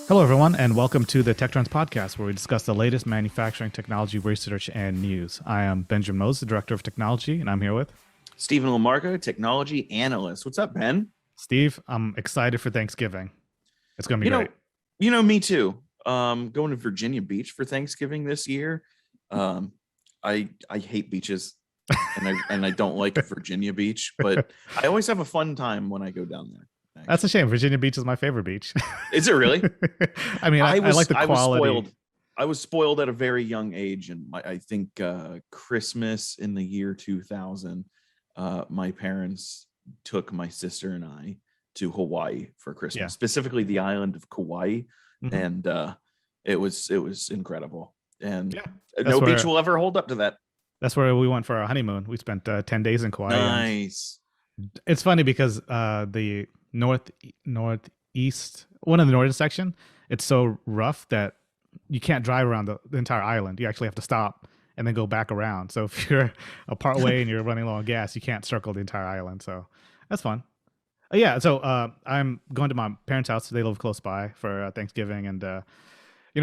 Hello, everyone, and welcome to the Tech Trends podcast, where we discuss the latest manufacturing technology research and news. I am Benjamin Mose, the Director of Technology, and I'm here with Stephen Lamarca, technology analyst. What's up, Ben? Steve. I'm excited for Thanksgiving. It's going to be You great. know, me too. Going to Virginia Beach for Thanksgiving this year. Um, I hate beaches, and I don't like Virginia Beach, but I always have a fun time when I go down there. That's a Actually, shame. Virginia Beach is my favorite beach. is it really? I mean, I like the I was quality. spoiled. I was spoiled at a very young age, and I think Christmas in the year 2000, my parents took my sister and I to Hawaii for Yeah. Christmas, specifically the island of Kauai, Hmm. and it was incredible. And Yeah. no That's beach where will ever hold up to that. that's where we went for our honeymoon. We spent 10 days in Kauai, and Nice. it's funny because the northeast, one of the northern section, it's so rough that you can't drive around the entire island. You actually have to stop and then go back around. So if you're a part way and you're running low on gas, you can't circle the entire island. So that's fun. Yeah. So I'm going to my parents' house. They live close by for Thanksgiving, and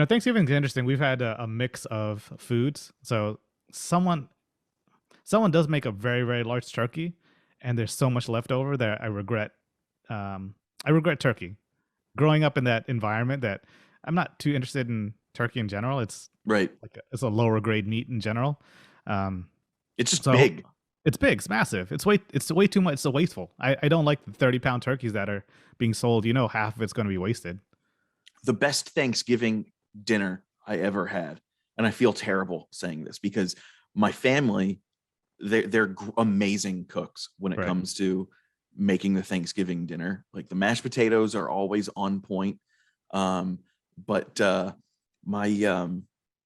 Thanksgiving is interesting. We've had a mix of foods. So someone someone does make a very very large turkey, and there's so much left over that I regret. I regret turkey. Growing up in that environment, that I'm not too interested in turkey in general. It's Right. it's a lower grade meat in general. Um, It's just so big. it's big, it's massive. It's way too much. It's so wasteful. I don't like the 30-pound turkeys that are being sold. Half of it's going to be wasted. The best Thanksgiving dinner I ever had. And I feel terrible saying this because my family, they're amazing cooks when it Right. comes to making the Thanksgiving dinner. Like the mashed potatoes are always on point. Um, but my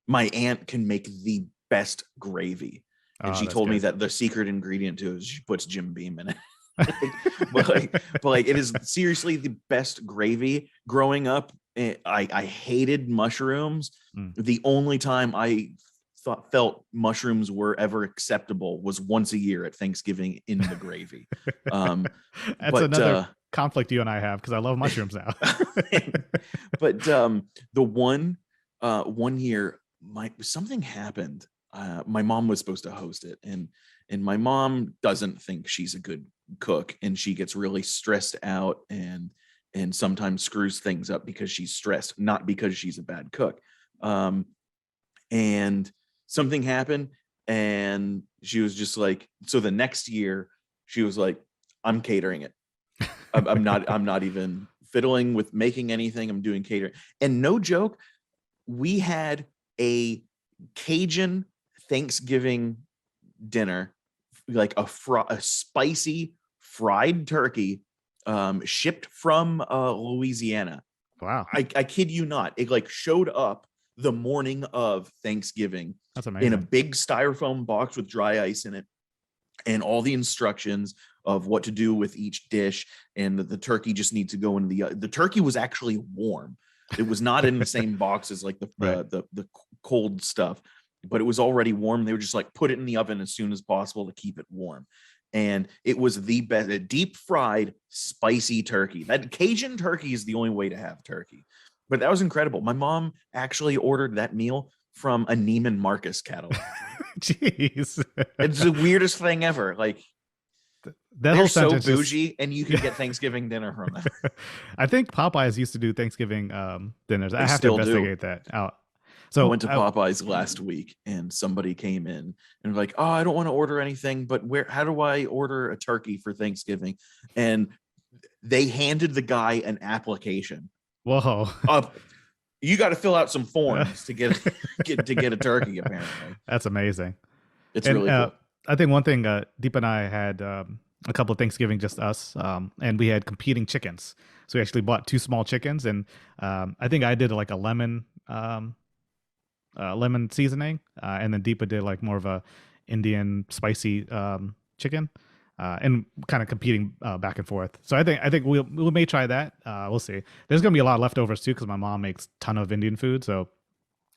my aunt can make the best gravy. And Oh, she that's told me good. that the secret ingredient to it is she puts Jim Beam in it. but like it is seriously the best gravy. Growing up, I hated mushrooms. Mm. The only time I felt mushrooms were ever acceptable was once a year at Thanksgiving in the gravy. Um, That's but another conflict you and I have because I love mushrooms now. but the one year my something happened. My mom was supposed to host it, and my mom doesn't think she's a good cook, and she gets really stressed out and sometimes screws things up because she's stressed, not because she's a bad cook. And something happened, and she was just like, so the next year she was like, I'm catering it. I'm not even fiddling with making anything. I'm doing catering. And no joke, we had a Cajun Thanksgiving dinner, like a spicy fried turkey, shipped from Louisiana. Wow, I kid you not. It like showed up the morning of Thanksgiving that's in a amazing. big styrofoam box with dry ice in it, and all the instructions of what to do with each dish. And the turkey just needs to go in the turkey was actually warm. It was not in the same box as like the Right. the cold stuff, but it was already warm. They were just like put it in the oven as soon as possible to keep it warm. And it was the best, a deep fried spicy turkey. That Cajun turkey is the only way to have turkey. But that was incredible. My mom actually ordered that meal from a Neiman Marcus catalog. Jeez. It's the weirdest thing ever. Like That they're whole so sentence just. bougie, and you can get Thanksgiving dinner from them. I think Popeyes used to do Thanksgiving dinners. I They have to still do. investigate that out. I So went to Popeyes last week, and somebody came in and like, "Oh, I don't want to order anything, but where? How do I order a turkey for Thanksgiving?" And they handed the guy an application. whoa. You got to fill out some forms to get a turkey. Apparently, That's amazing. it's And really cool. I think one thing Deep and I had a couple of Thanksgiving, just us, and we had competing chickens. So we actually bought two small chickens, and I think I did like a lemon seasoning, and then Deepa did like more of a Indian spicy chicken, and kind of competing back and forth. So I think we may try that. We'll see. There's gonna be a lot of leftovers too because my mom makes a ton of Indian food, so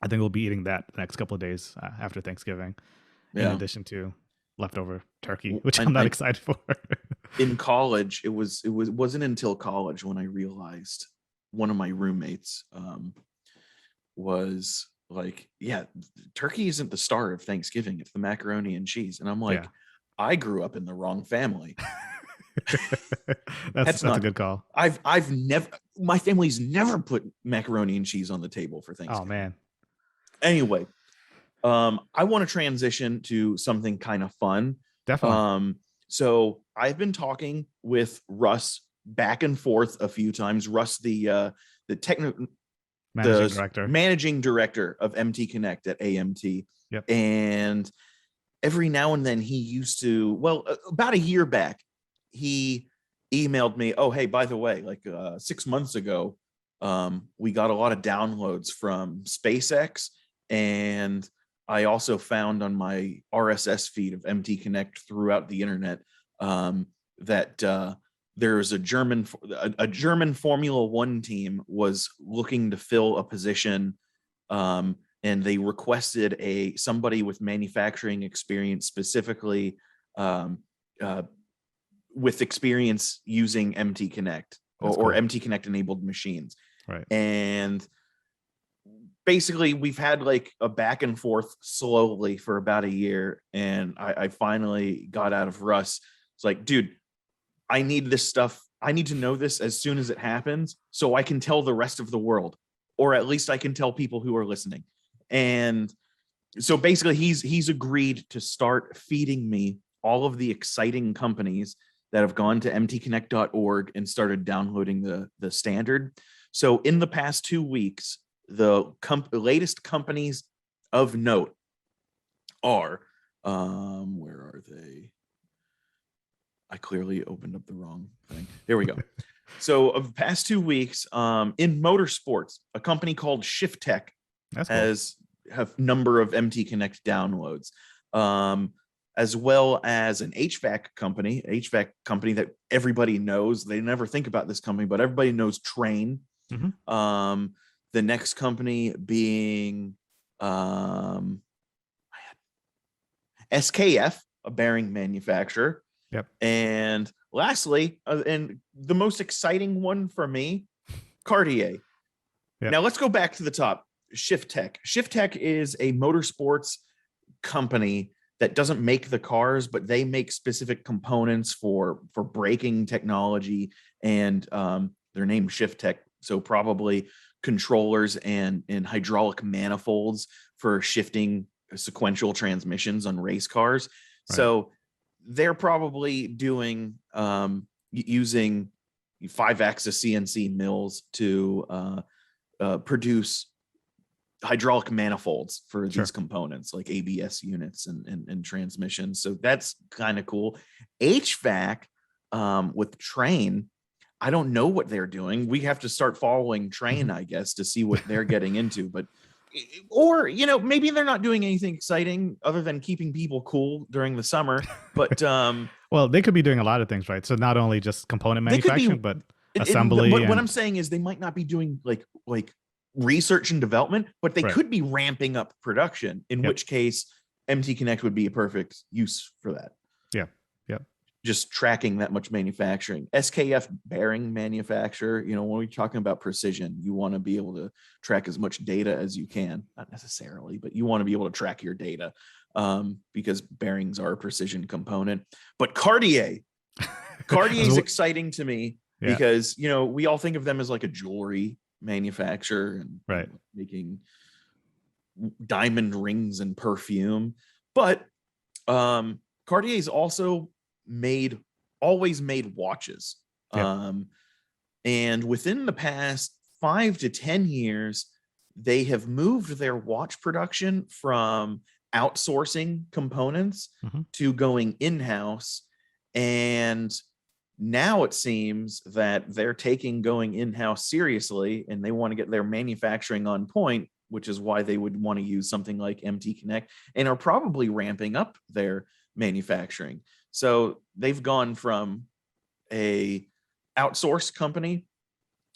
I think we'll be eating that the next couple of days after Thanksgiving, in Yeah. addition to leftover turkey, which I'm not I excited for. in college, it wasn't until college when I realized one of my roommates was like, yeah, turkey isn't the star of Thanksgiving, it's the macaroni and cheese. And I'm like, Yeah. I grew up in the wrong family. That's That's a not, good call. I've never, my family's never put macaroni and cheese on the table for Oh Thanksgiving. man. Anyway, I want to transition to something kind of fun. Definitely. So I've been talking with Russ back and forth a few times. Russ, the technical, Managing the director. managing director of MT Connect at AMT. Yep. And every now and then he used to, well, about a year back, he emailed me, oh, hey, by the way, like 6 months ago, we got a lot of downloads from SpaceX. And I also found on my RSS feed of MT Connect throughout the internet that there's a German Formula One team was looking to fill a position, and they requested somebody with manufacturing experience, specifically with experience using MT Connect or cool. MT Connect enabled machines. Right. And basically we've had like a back and forth slowly for about a year, and I finally got out of Russ. It's like, dude, I need this stuff. I need to know this as soon as it happens so I can tell the rest of the world, or at least I can tell people who are listening. And so basically he's agreed to start feeding me all of the exciting companies that have gone to mtconnect.org and started downloading the standard. So in the past 2 weeks, the latest companies of note are, where are they? I clearly opened up the wrong thing. There we go. So of the past 2 weeks, in motorsports, a company called Shift Tech has a number of MT Connect downloads, as well as an HVAC company that everybody knows. They never think about this company, but everybody knows Train. Mm-hmm. The next company being SKF, a bearing manufacturer. Yep. And lastly, and the most exciting one for me, Cartier. Yep. Now let's go back to the top. Shift Tech. Shift Tech is a motorsports company that doesn't make the cars, but they make specific components for braking technology, and their name Shift Tech. So probably controllers and hydraulic manifolds for shifting sequential transmissions on race cars. Right. So they're probably doing using 5-axis CNC mills to produce hydraulic manifolds for these components, like ABS units and transmissions. So that's kind of cool. HVAC with Train, I don't know what they're doing. We have to start following Train, I guess, to see what they're getting into. But, or, you know, maybe they're not doing anything exciting other than keeping people cool during the summer. But well, they could be doing a lot of things, right? So not only just component manufacturing, but assembly. What I'm saying is they might not be doing like research and development, but they could be ramping up production, in which case MT Connect would be a perfect use for that. Yeah. Just tracking that much manufacturing. SKF bearing manufacturer, you know, when we're talking about precision, you want to be able to track as much data as you can. Not necessarily, but you want to be able to track your data, because bearings are a precision component. But Cartier is exciting to me because, you know, we all think of them as like a jewelry manufacturer and making diamond rings and perfume. But Cartier's also always made watches. And within the past 5 to 10 years, they have moved their watch production from outsourcing components to going in-house. And now it seems that they're taking going in-house seriously, and they want to get their manufacturing on point, which is why they would want to use something like MT Connect, and are probably ramping up their manufacturing. So they've gone from a outsourced company,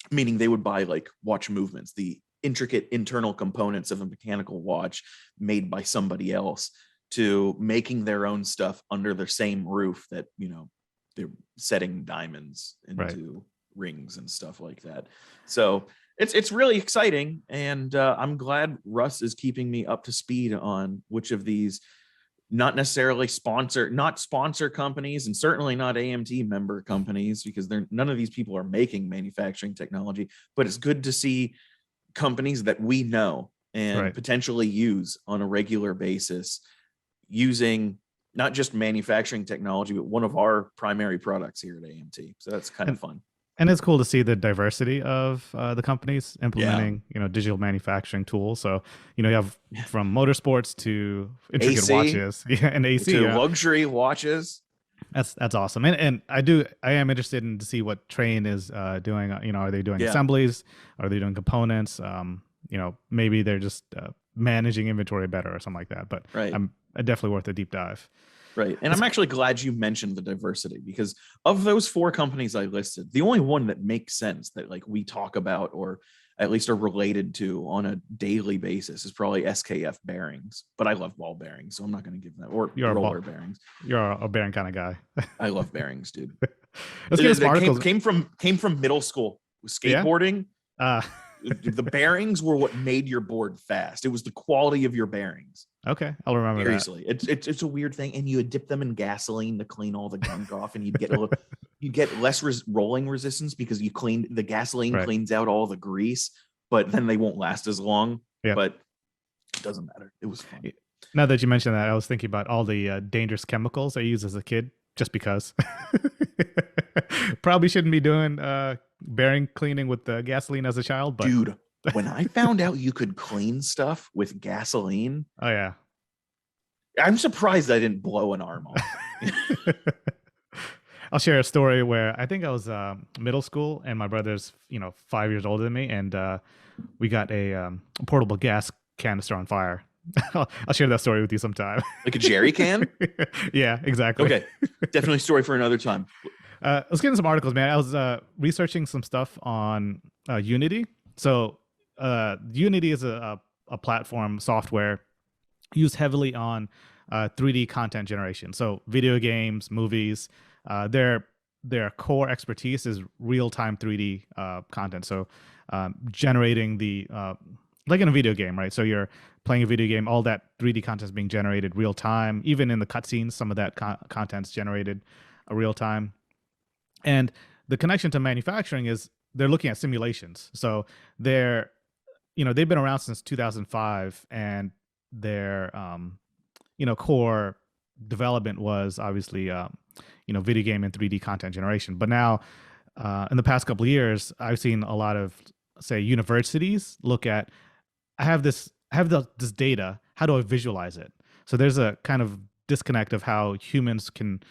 meaning they would buy like watch movements, the intricate internal components of a mechanical watch made by somebody else, to making their own stuff under the same roof that, you know, they're setting diamonds into rings and stuff like that. So it's really exciting, and I'm glad Russ is keeping me up to speed on which of these not necessarily not sponsor companies, and certainly not AMT member companies, because none of these people are making manufacturing technology. But it's good to see companies that we know and potentially use on a regular basis using not just manufacturing technology, but one of our primary products here at AMT. So that's kind of fun. And it's cool to see the diversity of the companies implementing, digital manufacturing tools. So, you have from motorsports to intricate AC, watches, and AC to luxury watches. That's awesome. And I am interested in to see what Train is doing. Are they doing assemblies? Are they doing components? Maybe they're just managing inventory better or something like that. But definitely worth a deep dive. Right. And I'm actually glad you mentioned the diversity, because of those 4 companies I listed, the only one that makes sense that like we talk about, or at least are related to on a daily basis, is probably SKF bearings. But I love ball bearings, so I'm not going to give that, or roller bearings. You're a bearing kind of guy. I love bearings, dude. Let's get some articles. Came from middle school with skateboarding. The bearings were what made your board fast. It was the quality of your bearings. Okay, I'll remember Seriously, that. It's a weird thing, and you would dip them in gasoline to clean all the gunk off, and you'd get less rolling resistance because the gasoline cleans out all the grease, but then they won't last as long. Yeah. But it doesn't matter. It was fun. Now that you mentioned that, I was thinking about all the dangerous chemicals I used as a kid, just because. Probably shouldn't be doing bearing cleaning with gasoline as a child, but dude, when I found out you could clean stuff with gasoline, oh yeah, I'm surprised I didn't blow an arm off. I'll share a story where I think I was middle school, and my brother's 5 years older than me, and we got a portable gas canister on fire. I'll share that story with you sometime. Like a jerry can? Yeah, exactly. Okay, definitely a story for another time. Let's get into some articles, man. I was researching some stuff on Unity. So Unity is a platform software used heavily on 3D content generation. So video games, movies, their core expertise is real-time 3D content. So generating the like in a video game, right? So you're playing a video game, all that 3D content is being generated real time. Even in the cutscenes, some of that content's generated real time. And the connection to manufacturing is they're looking at simulations. So they've been around since 2005, and their core development was obviously video game and 3D content generation. But now in the past couple of years, I've seen a lot of, say, universities look at, I have this data, how do I visualize it? So there's a kind of disconnect of how humans can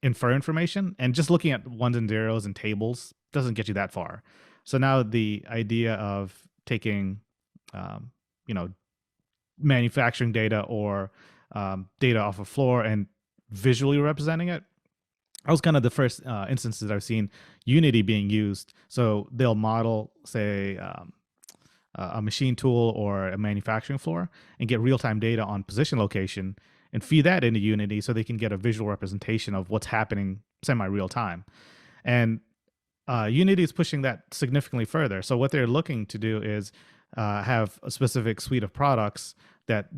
infer information, and just looking at ones and zeros and tables doesn't get you that far. So now the idea of taking manufacturing data or data off a floor and visually representing it, that was kind of the first instances I've seen Unity being used. So they'll model, say, a machine tool or a manufacturing floor and get real-time data on position location and feed that into Unity so they can get a visual representation of what's happening semi-real time. And Unity is pushing that significantly further. So what they're looking to do is have a specific suite of products that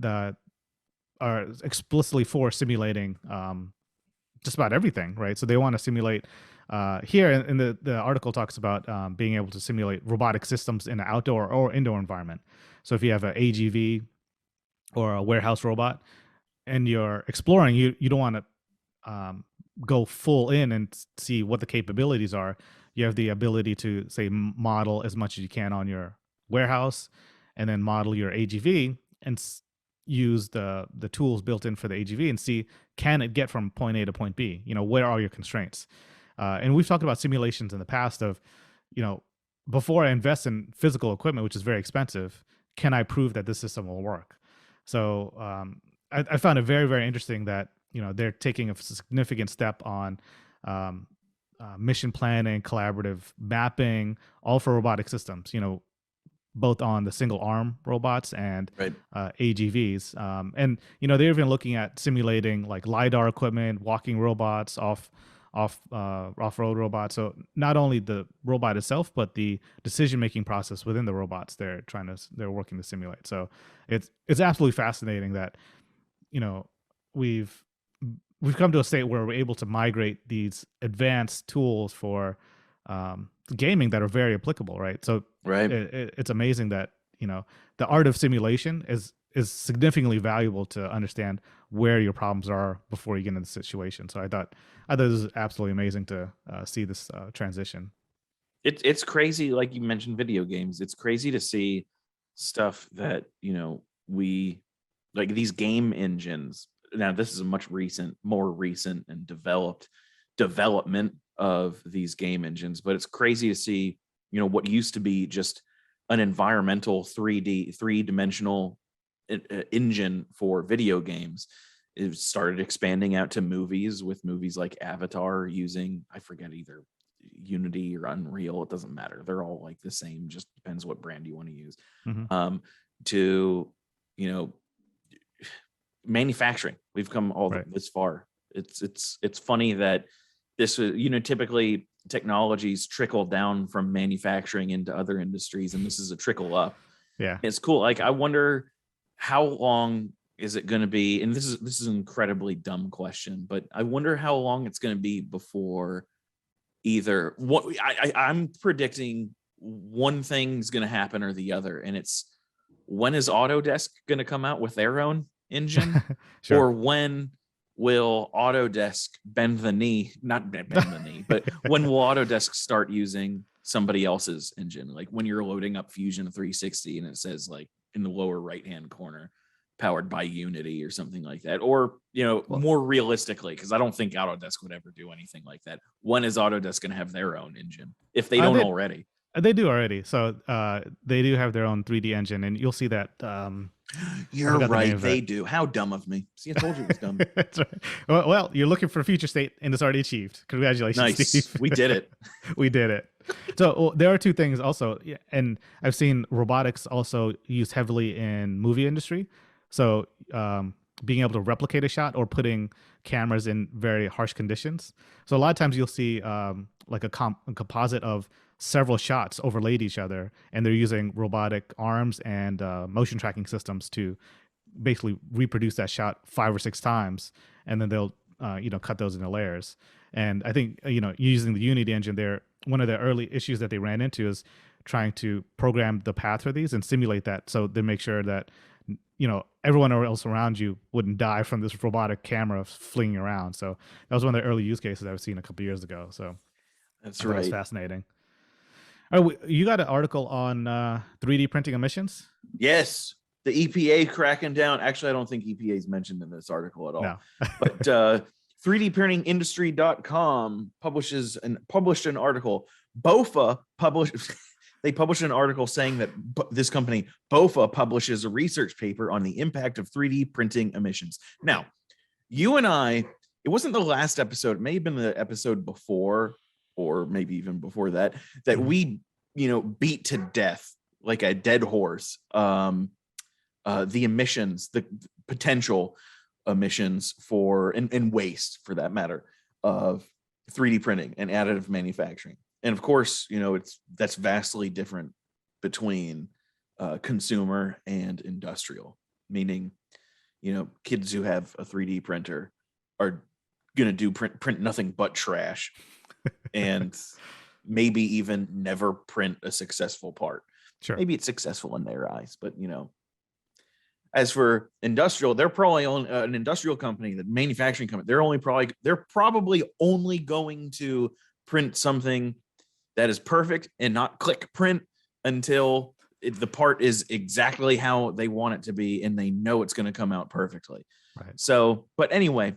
are explicitly for simulating just about everything, right? So they want to simulate here, and the article talks about being able to simulate robotic systems in an outdoor or indoor environment. So if you have an AGV or a warehouse robot and you're exploring, you don't want to go full in and see what the capabilities are. You have the ability to, say, model as much as you can on your warehouse, and then model your AGV and use the tools built in for the AGV and see, can it get from point A to point B? Where are your constraints? And we've talked about simulations in the past of, before I invest in physical equipment, which is very expensive, can I prove that this system will work? So I found it very, very interesting that, they're taking a significant step on mission planning, collaborative mapping, all for robotic systems, both on the single arm robots and AGVs. And, they're even looking at simulating like LiDAR equipment, walking robots off off-road robots. So not only the robot itself, but the decision-making process within the robots they're working to simulate. So it's absolutely fascinating that, you know, we've come to a state where we're able to migrate these advanced tools for gaming that are very applicable, right? So Right. it's amazing that, you know, the art of simulation is significantly valuable to understand where your problems are before you get into the situation. So I thought this is absolutely amazing to see this transition. It's crazy, like you mentioned video games. It's crazy to see stuff that, we like these game engines. Now, this is a more recent and developed development of these game engines, but it's crazy to see, what used to be just an environmental 3D, three-dimensional engine for video games. It started expanding out to movies, with movies like Avatar using, I forget, either Unity or Unreal. It doesn't matter. They're all like the same, just depends what brand you want to use. Mm-hmm. To, manufacturing. We've come Right. this far. It's funny that this was, typically technologies trickle down from manufacturing into other industries, and this is a trickle up. Yeah. It's cool. Like, I wonder how long is it going to be, and this is an incredibly dumb question, but I wonder how long it's going to be before either what I'm predicting one thing's going to happen or the other, and it's, when is Autodesk going to come out with their own engine? Sure. Or when will Autodesk bend the knee? Not bend the knee, but when will Autodesk start using somebody else's engine? Like when you're loading up Fusion 360 and it says, like, in the lower right hand corner, powered by Unity or something like that. Or, more realistically, because I don't think Autodesk would ever do anything like that, when is Autodesk going to have their own engine, if they don't already? They do already. So they do have their own 3D engine, and you'll see that. You're right. They do. How dumb of me. See, I told you it was dumb. That's right. Well, you're looking for a future state, and it's already achieved. Congratulations, nice. Steve. We did it. We did it. So there are two things also, and I've seen robotics also used heavily in movie industry. So being able to replicate a shot or putting cameras in very harsh conditions. So a lot of times you'll see like a composite of several shots overlaid each other, and they're using robotic arms and motion tracking systems to basically reproduce that shot 5 or 6 times, and then they'll cut those into layers. And I think using the Unity engine, there, one of the early issues that they ran into is trying to program the path for these and simulate that, so they make sure that everyone else around you wouldn't die from this robotic camera flinging around. So that was one of the early use cases I've seen a couple years ago. So that's I thought it was right. fascinating. Oh, you got an article on 3D printing emissions? Yes, the EPA cracking down. Actually, I don't think EPA is mentioned in this article at all. No. But 3dprintingindustry.com published an article. BOFA published an article saying that this company, BOFA, publishes a research paper on the impact of 3D printing emissions. Now, you and I, it wasn't the last episode, it may have been the episode before, or maybe even before that, we, beat to death like a dead horse, the emissions, the potential emissions and waste, for that matter, of 3D printing and additive manufacturing. And of course, that's vastly different between consumer and industrial, meaning, kids who have a 3D printer are going to print nothing but trash and maybe even never print a successful part. Sure. Maybe it's successful in their eyes, but as for industrial, they're probably on an industrial company, the manufacturing company. They're probably only going to print something that is perfect and not click print until the part is exactly how they want it to be, and they know it's going to come out perfectly. Right. So, but anyway,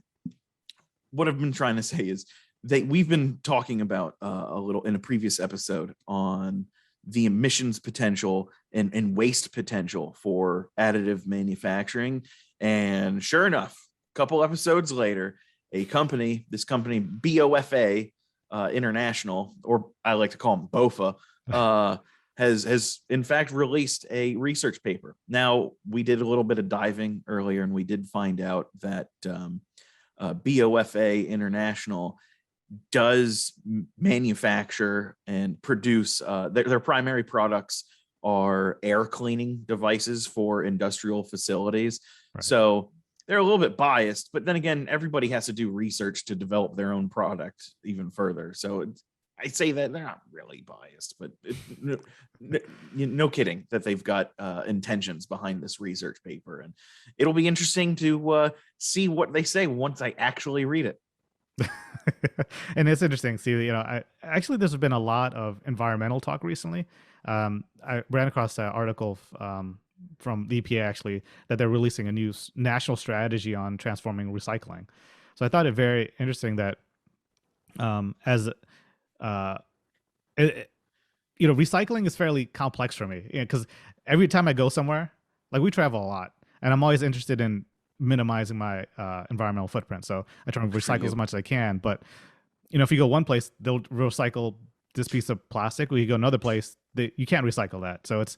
what I've been trying to say is we've been talking about a little in a previous episode on the emissions potential and waste potential for additive manufacturing. And sure enough, a couple episodes later, this company, BOFA International, or I like to call them BOFA, has in fact released a research paper. Now, we did a little bit of diving earlier, and we did find out that BOFA International does manufacture and produce their primary products are air cleaning devices for industrial facilities. Right. So they're a little bit biased, but then again, everybody has to do research to develop their own product even further. So I say that they're not really biased, but no kidding that they've got intentions behind this research paper. And it'll be interesting to see what they say once I actually read it. And it's interesting. See, actually, there's been a lot of environmental talk recently. I ran across an article from the EPA actually that they're releasing a new national strategy on transforming recycling. So I thought it very interesting that as recycling is fairly complex for me because every time I go somewhere, like we travel a lot, and I'm always interested in minimizing my environmental footprint. So I try to recycle as much as I can. But if you go one place, they'll recycle this piece of plastic. When you go another place, you can't recycle that. So it's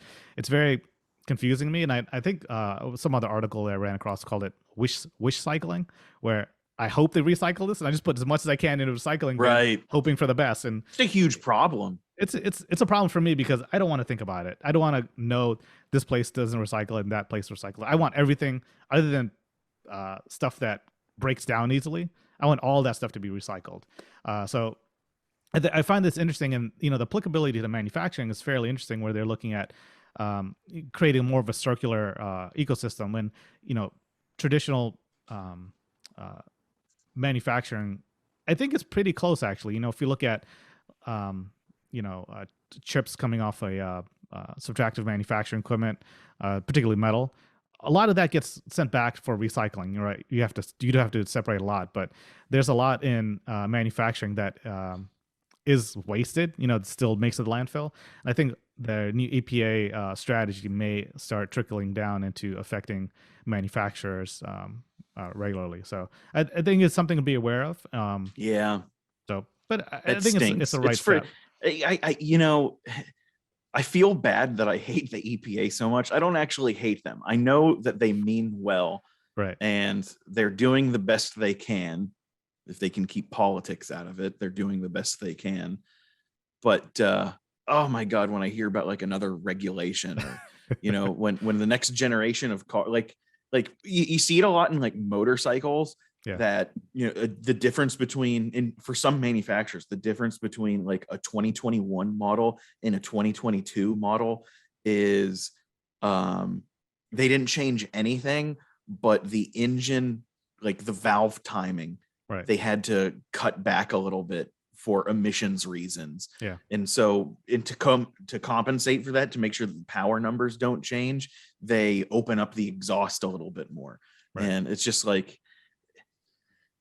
very confusing to me. And I think some other article that I ran across called it wish cycling, where I hope they recycle this, and I just put as much as I can into recycling, right? Hoping for the best. And it's a huge problem. It's a problem for me because I don't want to think about it. I don't want to know this place doesn't recycle it and that place recycles it. I want everything other than stuff that breaks down easily. I want all that stuff to be recycled. So I find this interesting, and the applicability to manufacturing is fairly interesting, where they're looking at creating more of a circular ecosystem. When traditional manufacturing, I think it's pretty close actually. If you look at chips coming off a subtractive manufacturing equipment, particularly metal, a lot of that gets sent back for recycling. Right? You do have to separate a lot, but there's a lot in manufacturing that is wasted. It still makes it the landfill. And I think the new EPA strategy may start trickling down into affecting manufacturers regularly. So I think it's something to be aware of. Yeah. So, but I think it's the right step. I feel bad that I hate the EPA so much. I don't actually hate them. I know that they mean well, right? And they're doing the best they can. If they can keep politics out of it, they're doing the best they can. But oh my God, when I hear about like another regulation, or when the next generation of car, like you see it a lot in like motorcycles. Yeah. That the difference between, for some manufacturers, the difference between like a 2021 model and a 2022 model is they didn't change anything, but the engine, like the valve timing, right, they had to cut back a little bit for emissions reasons. Yeah. And so to compensate for that, to make sure that the power numbers don't change, they open up the exhaust a little bit more. Right. And it's just like,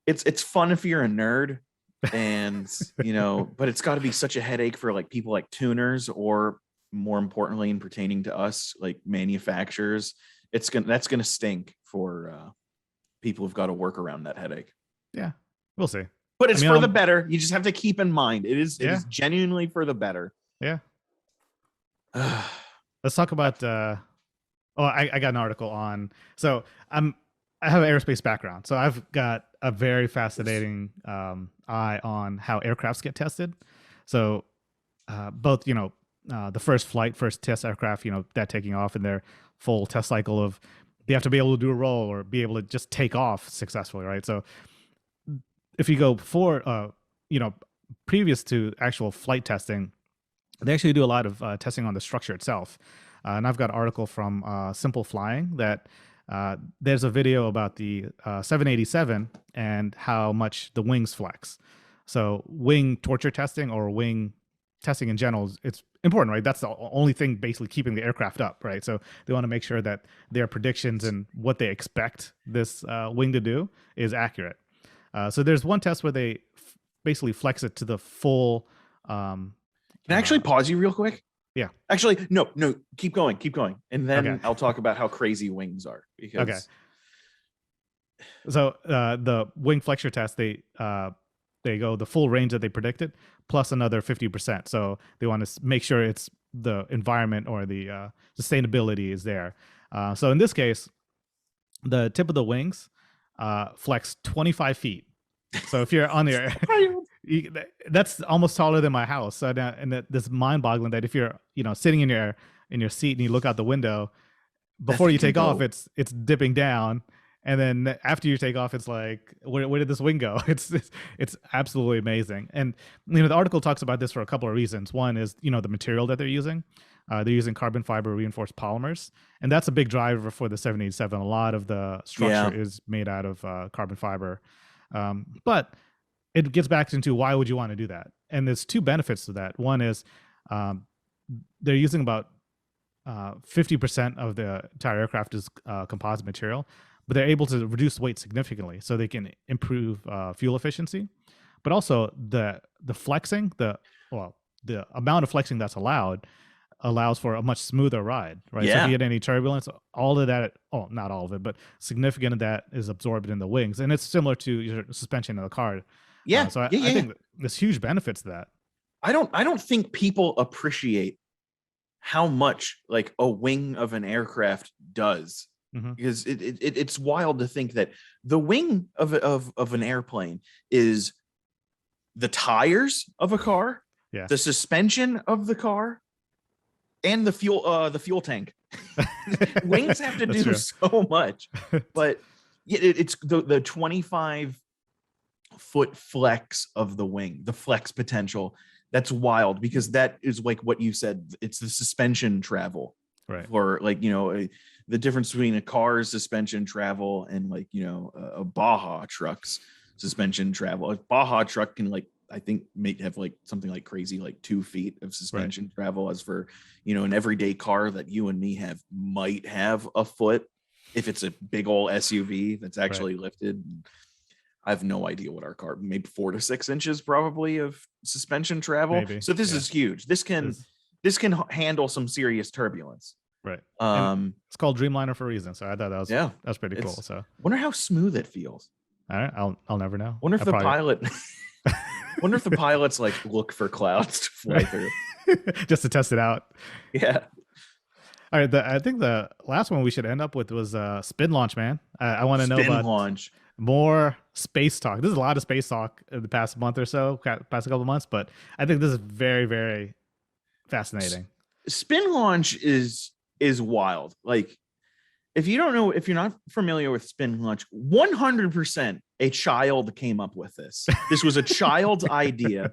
it's fun if you're a nerd, and but it's got to be such a headache for like people like tuners, or more importantly, in pertaining to us, like manufacturers. That's gonna stink for people who've got to work around that headache. Yeah, we'll see. But it's for the better. You just have to keep in mind it is genuinely for the better. Yeah. Let's talk about. I got an article on. So I have an aerospace background, so I've got a very fascinating eye on how aircrafts get tested. So both, the first test aircraft, that taking off in their full test cycle of, they have to be able to do a roll or be able to just take off successfully, right? So if you go before, previous to actual flight testing, they actually do a lot of testing on the structure itself. And I've got an article from Simple Flying that there's a video about the 787 and how much the wings flex. So wing torture testing, or wing testing in general, it's important, right? That's the only thing basically keeping the aircraft up, right? So they want to make sure that their predictions and what they expect this wing to do is accurate. So there's one test where they basically flex it to the full. Can I actually pause you real quick? Yeah. Actually, no, keep going. And then I'll talk about how crazy wings are. Because... So the wing flexure test, they go the full range that they predicted plus another 50%. So they want to make sure it's the environment or the sustainability is there. So in this case, the tip of the wings flex 25 feet. So if you're on the That's almost taller than my house. So now, and that's mind-boggling that if you're, sitting in your seat and you look out the window, That before thing you can take off, go. it's dipping down, and then after you take off, it's like, where did this wing go? It's absolutely amazing. And the article talks about this for a couple of reasons. One is the material that they're using. They're using carbon fiber reinforced polymers, and that's a big driver for the 787. A lot of the structure Yeah. is made out of carbon fiber, but it gets back into why would you want to do that? And there's two benefits to that. One is um, they're using about 50% of the entire aircraft is composite material, but they're able to reduce weight significantly, so they can improve fuel efficiency. But also the flexing, the amount of flexing that's allowed allows for a much smoother ride, right? So if you Yeah. get any turbulence, all of that, oh, not all of it, but significant of that is absorbed in the wings, and it's similar to your suspension in the car. Yeah. So Yeah. I Yeah. think there's huge benefits to that. I don't think people appreciate how much like a wing of an aircraft does, Hmm. because it's wild to think that the wing of an airplane is the tires of a car, Yeah. the suspension of the car, and the fuel tank. Wings have to That's do true. so much, but it's the 25-foot flex of the wing, the flex potential. That's wild, because that is like what you said. It's the suspension travel Right. for like, the difference between a car's suspension travel and like, a Baja truck's suspension travel. A Baja truck can like, I think may have like something like crazy, like 2 feet of suspension travel, as for, an everyday car that you and me have might have a foot if it's a big old SUV that's actually lifted. I have no idea what our car, maybe 4 to 6 inches probably of suspension travel. Maybe. So this is huge. This can handle some serious turbulence. Right. And Um, it's called Dreamliner for a reason. So I thought yeah, that's pretty cool. So wonder how smooth it feels. all right, I'll never know. Wonder if I the probably- pilot, wonder if the pilots like look for clouds to fly through. just to test it out. Yeah. All right, I think the last one we should end up with was spin launch, man. I want to know Spin about launch. more space talk. There's a lot of space talk in the past month or so, past couple of months, but I think this is very, very fascinating. Spin launch is wild. Like, if you don't know, if you're not familiar with spin launch, 100% a child came up with this. This was a child's idea,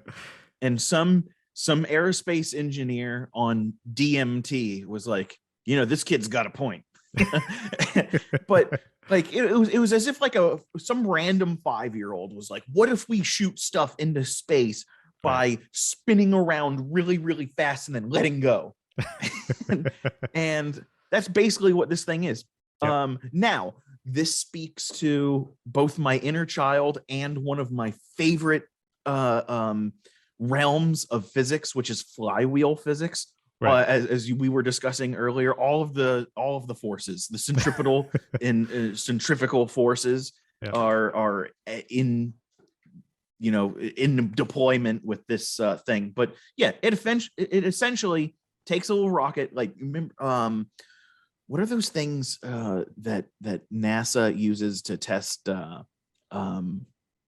and some aerospace engineer on DMT was like, this kid's got a point. But like it was as if like some random 5-year-old was like, what if we shoot stuff into space by spinning around really, really fast and then letting go? And that's basically what this thing is. Yep. Now this speaks to both my inner child and one of my favorite realms of physics, which is flywheel physics. As we were discussing earlier, all of the forces, the centripetal and centrifugal forces are in deployment with this thing. But yeah, it essentially takes a little rocket. Like, remember, what are those things that NASA uses to test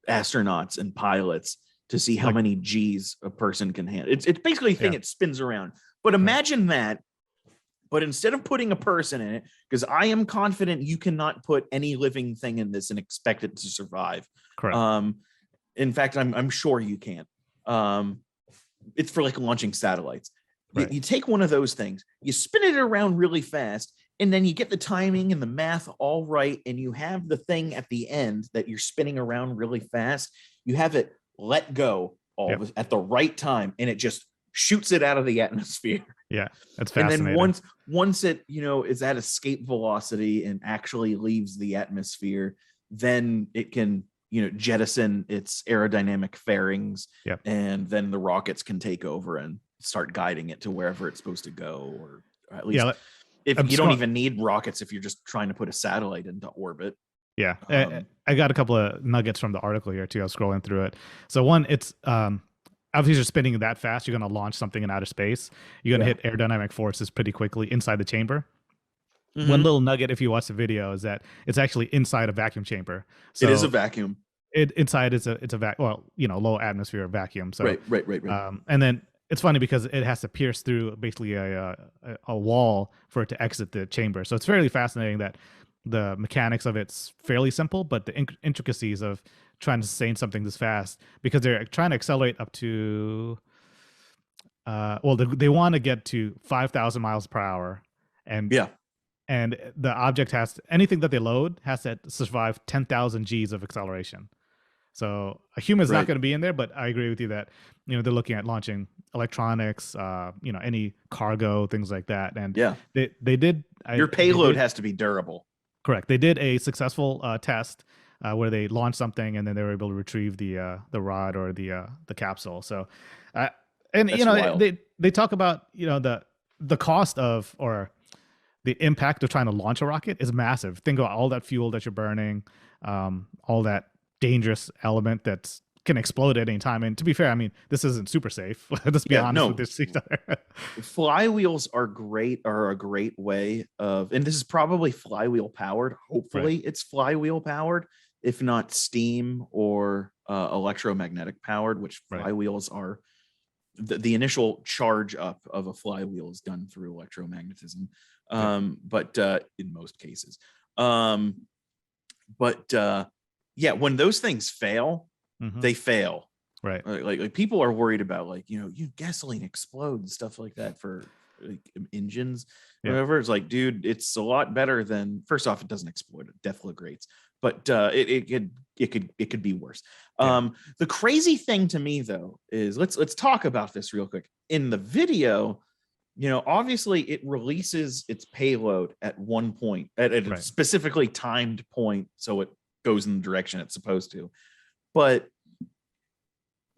astronauts and pilots to see how many G's a person can handle? It's basically a thing. It spins around. But imagine that, but instead of putting a person in it, because I am confident you cannot put any living thing in this and expect it to survive. Correct. In fact, I'm sure you can't. It's for like launching satellites. You take one of those things, you spin it around really fast, and then you get the timing and the math all right, and you have the thing at the end that you're spinning around really fast. You have it let go at the right time, and it just shoots it out of the atmosphere. Yeah, that's fascinating. And then once it is at escape velocity and actually leaves the atmosphere, then it can jettison its aerodynamic fairings, and then the rockets can take over and start guiding it to wherever it's supposed to go, or at least if you don't even need rockets if you're just trying to put a satellite into orbit. Yeah, I got a couple of nuggets from the article here too. I was scrolling through it. So one, it's obviously you're spinning that fast, you're going to launch something in outer space. You're going to hit aerodynamic forces pretty quickly inside the chamber. Mm-hmm. One little nugget, if you watch the video, is that it's actually inside a vacuum chamber. So it is a vacuum. inside it's a low atmosphere vacuum. So Right. and then it's funny because it has to pierce through basically a wall for it to exit the chamber. So it's fairly fascinating that the mechanics of it's fairly simple, but the intricacies of trying to sustain something this fast, because they're trying to accelerate up to they want to get to 5,000 miles per hour, and Yeah. and the object anything that they load has to survive 10,000 G's of acceleration. So a human's not Right. going to be in there, but I agree with you that they're looking at launching electronics, any cargo, things like that, and Yeah. they did. Your payload has to be durable. Correct. They did a successful test where they launched something and then they were able to retrieve the rod or the capsule. So, and That's wild. they talk about the cost of, or the impact of trying to launch a rocket is massive. Think about all that fuel that you're burning, all that dangerous element that can explode at any time. And to be fair, I mean, this isn't super safe. Let's be honest with this each other. Flywheels are a great way of, and this is probably flywheel powered. Hopefully it's flywheel powered, if not steam or electromagnetic powered, which flywheels are. The initial charge up of a flywheel is done through electromagnetism, but in most cases. When those things fail, they fail. Right. Like people are worried about gasoline explodes and stuff like that for engines, whatever. It's like, dude, it's a lot better than, first off, it doesn't explode, it deflagrates, but it could be worse. The crazy thing to me though is, let's talk about this real quick. In the video, obviously it releases its payload at one point, at a specifically timed point, so it goes in the direction it's supposed to. But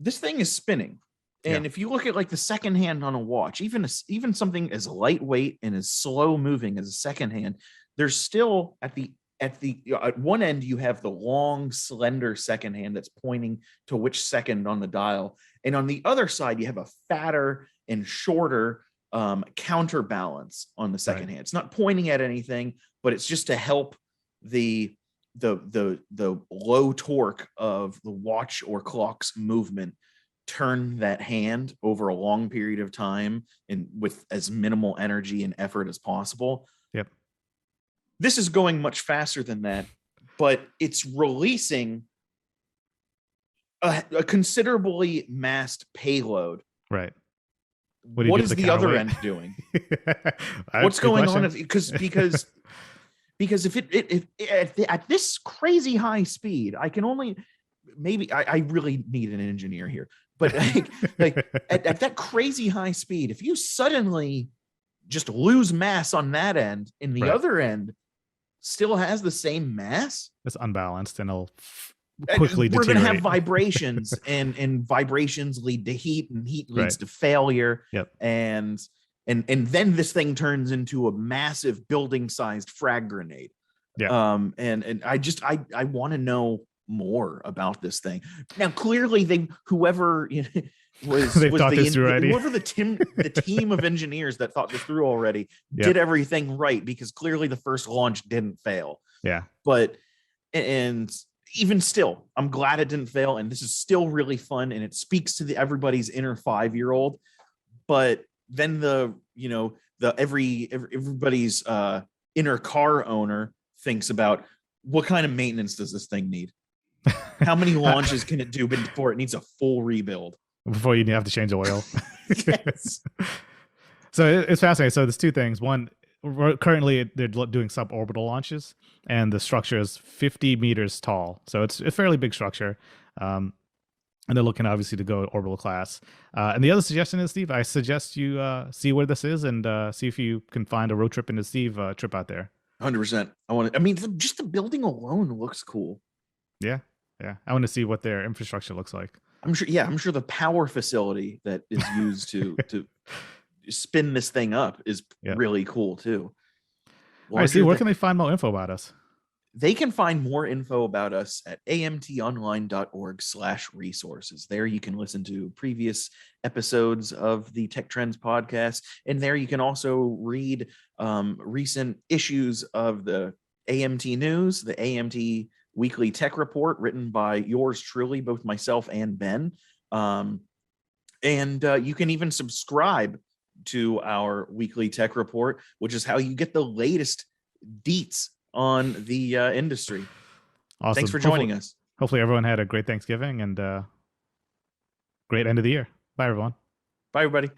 this thing is spinning, and if you look at like the second hand on a watch, even something as lightweight and as slow moving as a second hand, there's still at one end you have the long slender second hand that's pointing to which second on the dial, and on the other side you have a fatter and shorter counterbalance on the second hand. It's not pointing at anything, but it's just to help the low torque of the watch or clock's movement turn that hand over a long period of time and with as minimal energy and effort as possible. This is going much faster than that, but it's releasing a considerably massed payload. Right. What is the other end doing? What's going on? Because if at this crazy high speed, I can only, maybe I really need an engineer here, but at that crazy high speed, if you suddenly just lose mass on that end and the other end still has the same mass, it's unbalanced and it'll quickly deteriorate. We're going to have vibrations, and vibrations lead to heat, and heat leads to failure. And then this thing turns into a massive building-sized frag grenade. And I want to know more about this thing. Now, clearly, whoever was the team of engineers that thought this through already did everything right, because clearly the first launch didn't fail. But even still, I'm glad it didn't fail, and this is still really fun, and it speaks to everybody's inner 5-year-old. But then everybody's inner car owner thinks about, what kind of maintenance does this thing need? How many launches can it do before it needs a full rebuild? Before you have to change oil. So it's fascinating. So there's two things. One, currently they're doing suborbital launches, and the structure is 50 meters tall. So it's a fairly big structure. And they're looking obviously to go orbital class. And the other suggestion is, Steve, I suggest you see where this is and see if you can find a road trip into Steve trip out there. 100%. Just the building alone looks cool. Yeah. I want to see what their infrastructure looks like. I'm sure the power facility that is used to spin this thing up is really cool too. All right, Steve, where can they find more info about us? They can find more info about us at amtonline.org/resources. There you can listen to previous episodes of the Tech Trends podcast. And there you can also read recent issues of the AMT News, the AMT weekly tech report written by yours truly, both myself and Ben. And you can even subscribe to our weekly tech report, which is how you get the latest deets on the industry. Awesome. Thanks for joining us. Hopefully everyone had a great Thanksgiving and great end of the year. Bye, everyone. Bye, everybody.